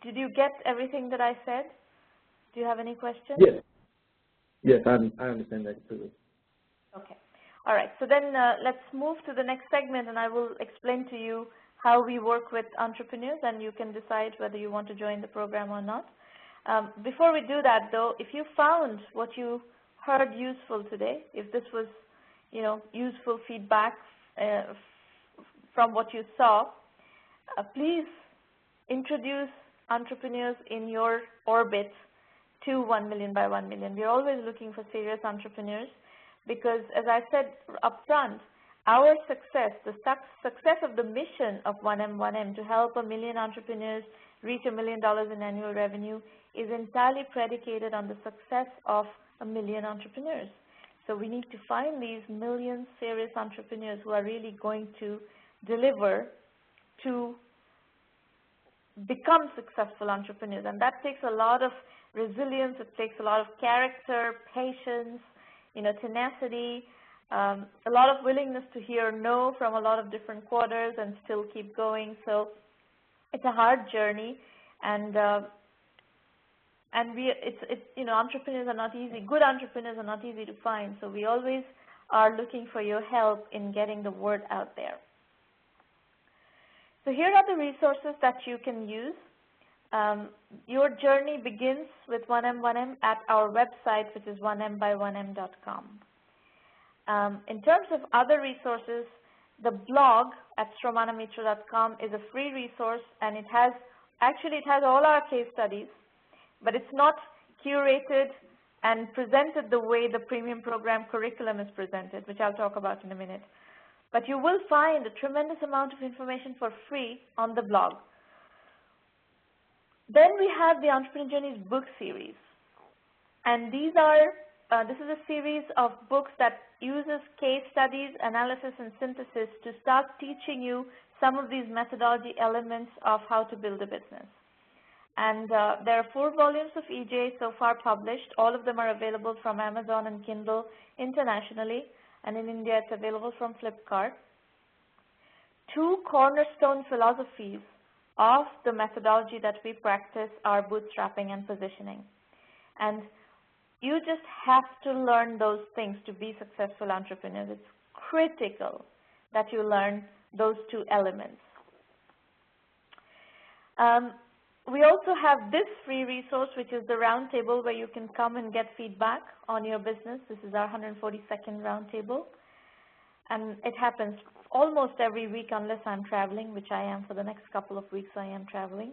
Did you get everything that I said? Do you have any questions? Yes. Yes, I understand that completely. Okay. All right. So then let's move to the next segment, and I will explain to you how we work with entrepreneurs, and you can decide whether you want to join the program or not. Before we do that, though, if you found what you heard useful today, if this was, you know, useful feedback from what you saw, please introduce entrepreneurs in your orbit to 1 million by 1 million. We're always looking for serious entrepreneurs because, as I said up front, our success, the success of the mission of 1M1M to help 1 million entrepreneurs reach $1 million in annual revenue is entirely predicated on the success of 1 million entrepreneurs. So we need to find these million serious entrepreneurs who are really going to deliver to become successful entrepreneurs. And that takes a lot of resilience, it takes a lot of character, patience, you know, tenacity, a lot of willingness to hear no from a lot of different quarters and still keep going. So it's a hard journey, and you know, entrepreneurs are not easy. Good entrepreneurs are not easy to find. So we always are looking for your help in getting the word out there. So here are the resources that you can use. Your journey begins with 1M1M at our website, which is 1mby1m.com. In terms of other resources, the blog at sramanamitra.com is a free resource, and it has all our case studies, but it's not curated and presented the way the premium program curriculum is presented, which I'll talk about in a minute. But you will find a tremendous amount of information for free on the blog. Then we have the Entrepreneur Journeys book series, and these are this is a series of books that uses case studies, analysis, and synthesis to start teaching you some of these methodology elements of how to build a business. And there are 4 volumes of EJ so far published. All of them are available from Amazon and Kindle internationally, and in India it's available from Flipkart. 2 cornerstone philosophies of the methodology that we practice are bootstrapping and positioning. And you just have to learn those things to be successful entrepreneurs. It's critical that you learn those 2 elements. We also have this free resource, which is the roundtable, where you can come and get feedback on your business. This is our 142nd roundtable, and it happens almost every week unless I'm traveling, which I am for the next couple of weeks. I am traveling,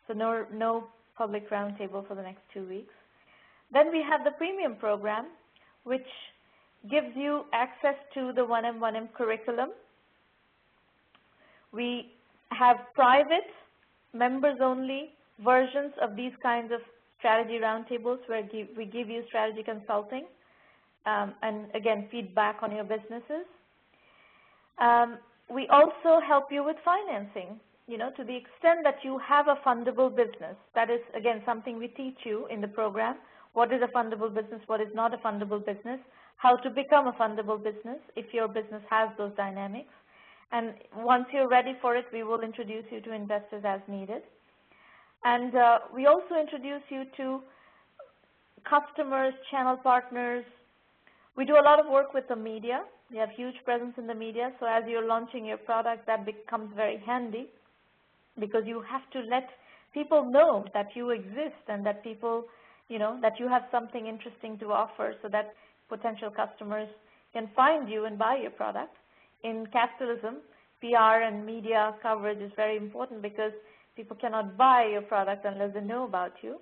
so no public roundtable for the next 2 weeks. Then we have the premium program, which gives you access to the 1M1M curriculum. We have private, members-only versions of these kinds of strategy roundtables where we give you strategy consulting and, again, feedback on your businesses. We also help you with financing, to the extent that you have a fundable business. That is, again, something we teach you in the program. What is a fundable business? What is not a fundable business? How to become a fundable business if your business has those dynamics. And once you're ready for it, we will introduce you to investors as needed. And we also introduce you to customers, channel partners. We do a lot of work with the media. We have huge presence in the media. So as you're launching your product, that becomes very handy because you have to let people know that you exist and that people, that you have something interesting to offer so that potential customers can find you and buy your product. In capitalism, PR and media coverage is very important because people cannot buy your product unless they know about you.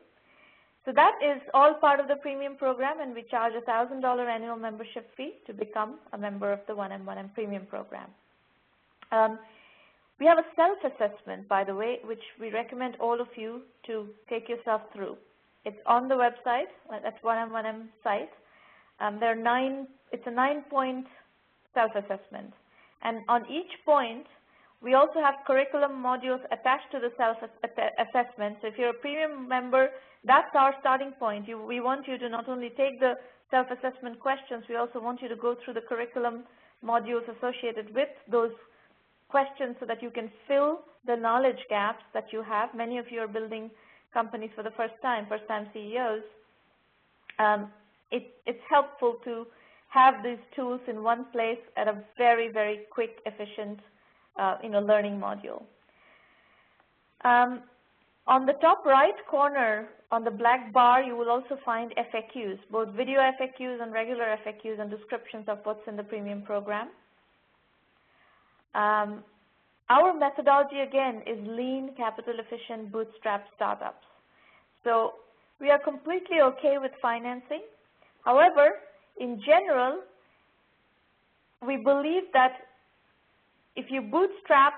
So that is all part of the premium program, and we charge a $1,000 annual membership fee to become a member of the 1M1M premium program. We have a self-assessment, by the way, which we recommend all of you to take yourself through. It's on the website, at 1M1M site. It's a 9-point self-assessment. And on each point, we also have curriculum modules attached to the self-assessment. So if you're a premium member, that's our starting point. We want you to not only take the self-assessment questions, we also want you to go through the curriculum modules associated with those questions so that you can fill the knowledge gaps that you have. Many of you are building companies for the first-time CEOs. It's helpful to have these tools in one place at a very, very quick, efficient learning module. On the top right corner, on the black bar, you will also find FAQs, both video FAQs and regular FAQs and descriptions of what's in the premium program. Our methodology, again, is lean, capital-efficient, bootstrap startups. So we are completely okay with financing. However, in general, we believe that if you bootstrap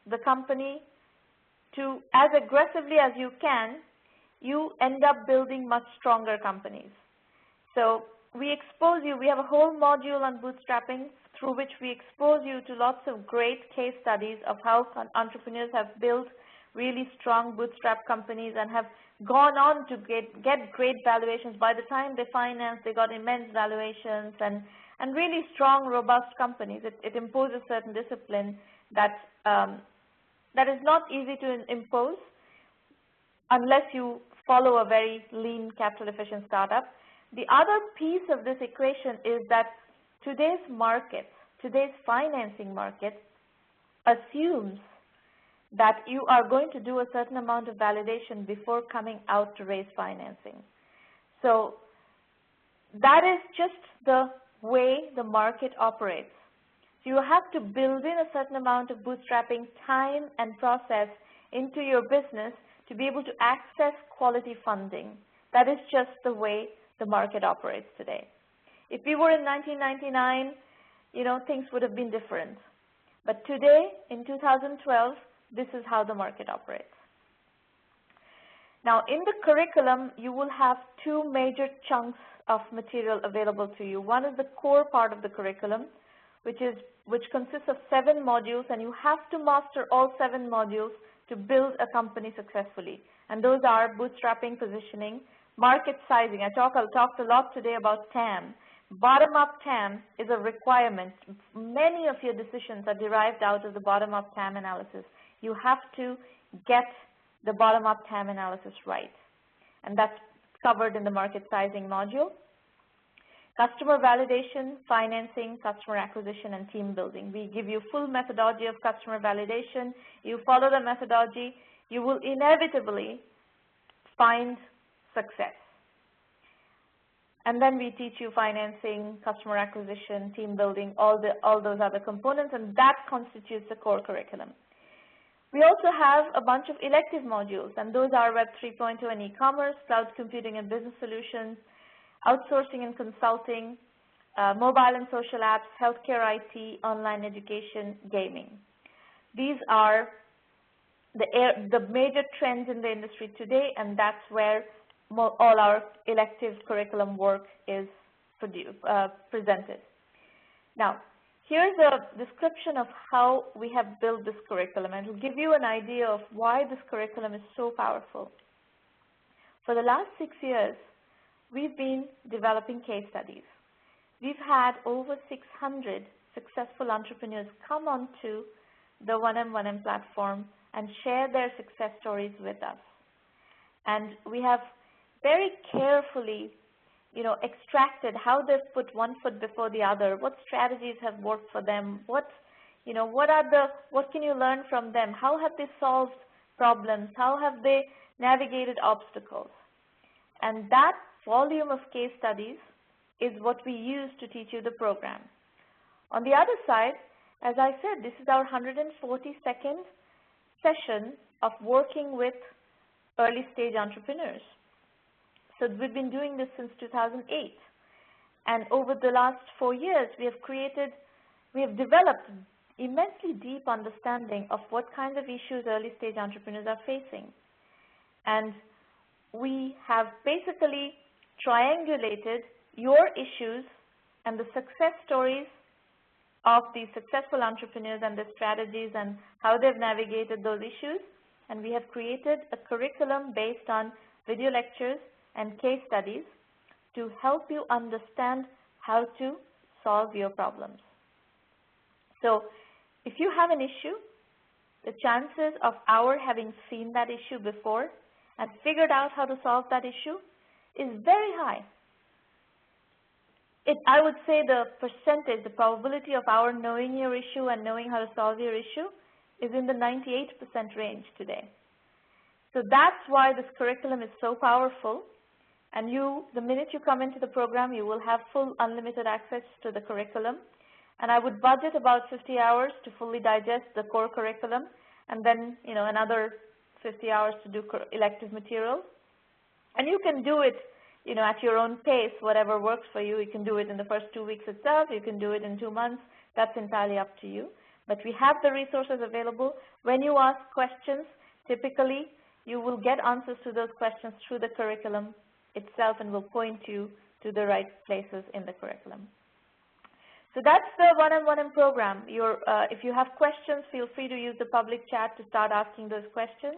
the company to as aggressively as you can, you end up building much stronger companies. So we expose you, we have a whole module on bootstrapping through which we expose you to lots of great case studies of how entrepreneurs have built really strong bootstrap companies and have gone on to get great valuations. By the time they financed, they got immense valuations and really strong, robust companies. It imposes certain discipline that is not easy to impose unless you follow a very lean, capital-efficient startup. The other piece of this equation is that today's market, today's financing market, assumes that you are going to do a certain amount of validation before coming out to raise financing. So that is just the way the market operates. So you have to build in a certain amount of bootstrapping time and process into your business to be able to access quality funding. That is just the way the market operates today. If we were in 1999, things would have been different. But today, in 2012, this is how the market operates. Now, in the curriculum, you will have 2 major chunks of material available to you. One is the core part of the curriculum, which consists of 7 modules, and you have to master all 7 modules to build a company successfully. And those are bootstrapping, positioning, market sizing. I talked a lot today about TAM. Bottom-up TAM is a requirement. Many of your decisions are derived out of the bottom-up TAM analysis. You have to get the bottom-up TAM analysis right. And that's covered in the market sizing module. Customer validation, financing, customer acquisition, and team building. We give you full methodology of customer validation. You follow the methodology, you will inevitably find success. And then we teach you financing, customer acquisition, team building, all those other components, and that constitutes the core curriculum. We also have a bunch of elective modules, and those are Web 3.0 and e-commerce, cloud computing and business solutions, outsourcing and consulting, mobile and social apps, healthcare IT, online education, gaming. These are the major trends in the industry today, and that's where all our elective curriculum work is presented. Now, here's a description of how we have built this curriculum, and it will give you an idea of why this curriculum is so powerful. For the last 6 years, we've been developing case studies. We've had over 600 successful entrepreneurs come onto the 1M1M platform and share their success stories with us. And we have very carefully, extracted how they've put one foot before the other, what strategies have worked for them, what can you learn from them, how have they solved problems, how have they navigated obstacles. And that volume of case studies is what we use to teach you the program. On the other side, as I said, this is our 142nd session of working with early stage entrepreneurs. So we've been doing this since 2008. And over the last 4 years, we have developed immensely deep understanding of what kinds of issues early stage entrepreneurs are facing. And we have basically triangulated your issues and the success stories of these successful entrepreneurs and their strategies and how they've navigated those issues. And we have created a curriculum based on video lectures and case studies to help you understand how to solve your problems. So if you have an issue, the chances of our having seen that issue before and figured out how to solve that issue is very high. I would say the percentage, the probability of our knowing your issue and knowing how to solve your issue is in the 98% range today. So that's why this curriculum is so powerful. And the minute you come into the program, you will have full unlimited access to the curriculum. And I would budget about 50 hours to fully digest the core curriculum, and then another 50 hours to do elective material. And you can do it at your own pace, whatever works for you. You can do it in the first 2 weeks itself. You can do it in 2 months. That's entirely up to you. But we have the resources available. When you ask questions, typically you will get answers to those questions through the curriculum itself, and will point you to the right places in the curriculum. So that's the 1M1M program. If you have questions, feel free to use the public chat to start asking those questions.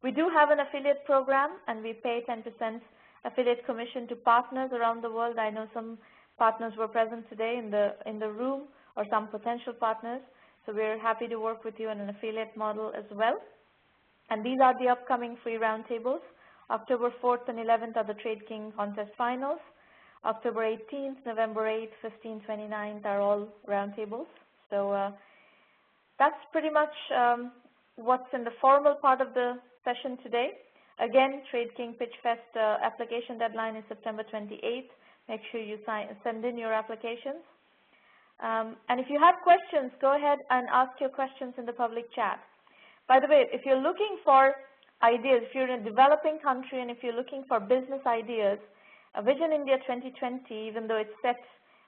We do have an affiliate program, and we pay 10% affiliate commission to partners around the world. I know some partners were present today in the room, or some potential partners. So we're happy to work with you on an affiliate model as well. And these are the upcoming free roundtables. October 4th and 11th are the Trade King Contest Finals. October 18th, November 8th, 15th, 29th are all roundtables. So that's pretty much what's in the formal part of the session today. Again, Trade King Pitch Fest application deadline is September 28th. Make sure you send in your applications. And if you have questions, go ahead and ask your questions in the public chat. By the way, if you're looking for ideas, if you're in a developing country and if you're looking for business ideas, Vision India 2020, even though it's set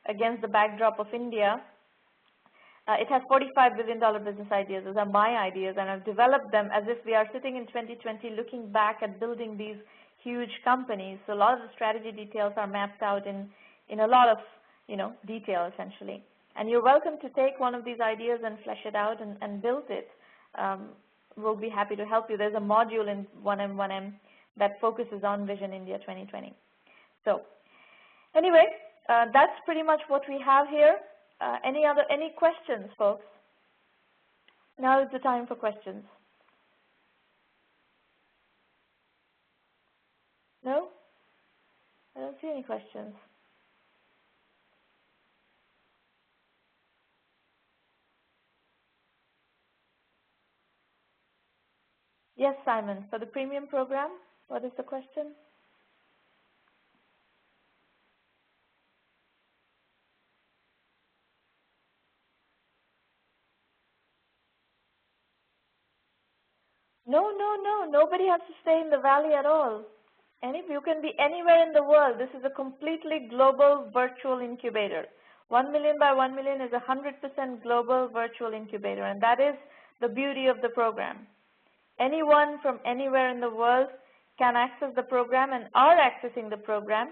against the backdrop of India, it has $45 billion business ideas. Those are my ideas, and I've developed them as if we are sitting in 2020 looking back at building these huge companies. So a lot of the strategy details are mapped out in a lot of detail, essentially. And you're welcome to take one of these ideas and flesh it out and build it. we'll be happy to help you. There's a module in 1M1M that focuses on Vision India 2020. So anyway, that's pretty much what we have here. Any questions, folks? Now is the time for questions. No? I don't see any questions. Yes, Simon, for the premium program, what is the question? No, nobody has to stay in the valley at all. You can be anywhere in the world. This is a completely global virtual incubator. 1 million by 1 million is a 100% global virtual incubator, and that is the beauty of the program. Anyone from anywhere in the world can access the program and are accessing the program.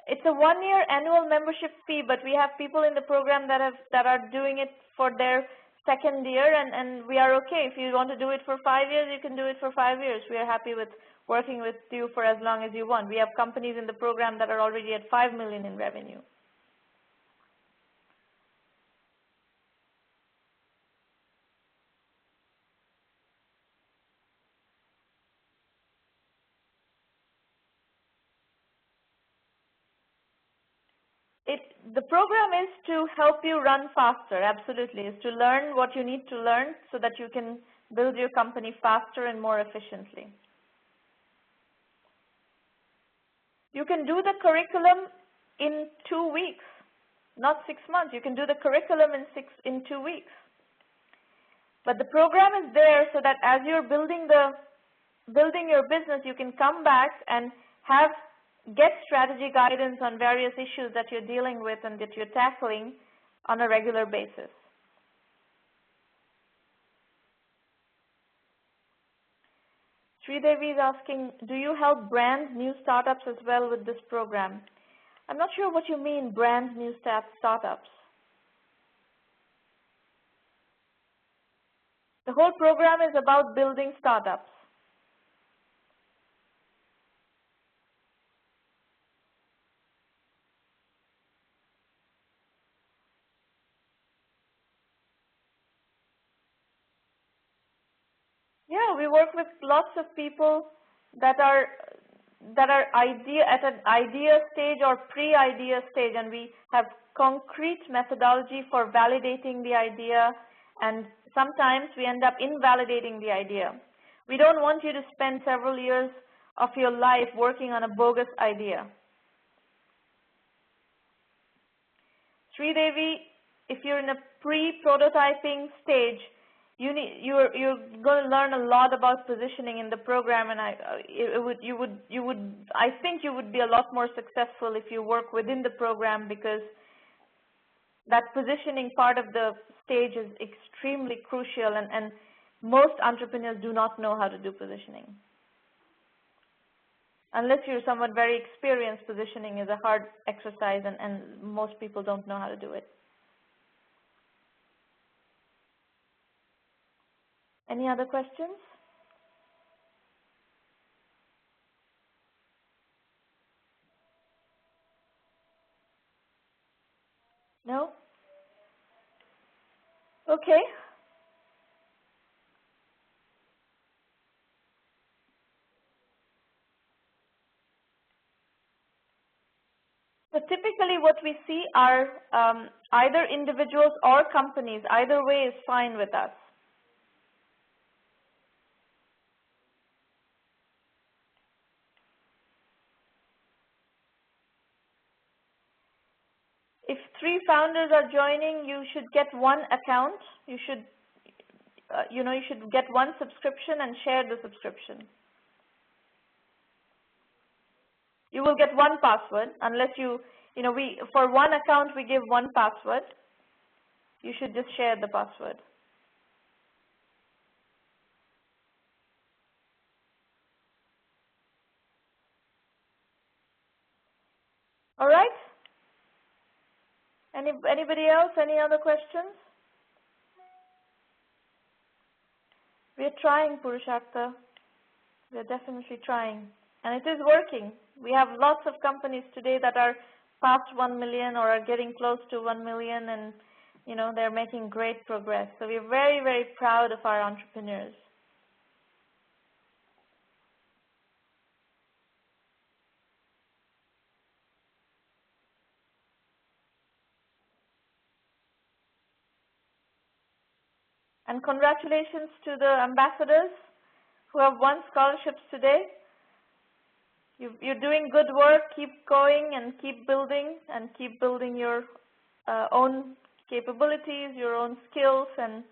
It's a 1-year annual membership fee, but we have people in the program that are doing it for their second year, and we are okay. If you want to do it for 5 years, you can do it for 5 years. We are happy with working with you for as long as you want. We have companies in the program that are already at 5 million in revenue. The program is to help you run faster, absolutely. It's to learn what you need to learn so that you can build your company faster and more efficiently. You can do the curriculum in 2 weeks, not 6 months. You can do the curriculum in 2 weeks. But the program is there so that as you're building your business, you can come back and get strategy guidance on various issues that you're dealing with and that you're tackling on a regular basis. Sridevi is asking, do you help brand new startups as well with this program? I'm not sure what you mean, brand new startups. The whole program is about building startups. Yeah, we work with lots of people that are at an idea stage or pre-idea stage, and we have concrete methodology for validating the idea, and sometimes we end up invalidating the idea. We don't want you to spend several years of your life working on a bogus idea. Sridevi, if you're in a pre-prototyping stage, you're going to learn a lot about positioning in the program, and I think you would be a lot more successful if you work within the program, because that positioning part of the stage is extremely crucial, and most entrepreneurs do not know how to do positioning. Unless you're someone very experienced, positioning is a hard exercise, and most people don't know how to do it. Any other questions? No? Okay. So typically what we see are either individuals or companies. Either way is fine with us. If 3 founders are joining, you should get 1 account. You should, you should get 1 subscription and share the subscription. You will get 1 password unless for 1 account we give 1 password. You should just share the password. All right? Anybody else? Any other questions? We're trying, Purushartha. We're definitely trying. And it is working. We have lots of companies today that are past 1 million or are getting close to 1 million, and you know, they're making great progress. So we're very, very proud of our entrepreneurs. And congratulations to the ambassadors who have won scholarships today. You're doing good work. Keep going and keep building your own capabilities, your own skills, and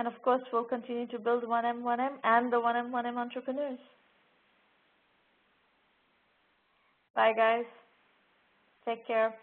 of course we'll continue to build 1M1M and the 1M1M entrepreneurs. Bye guys. Take care.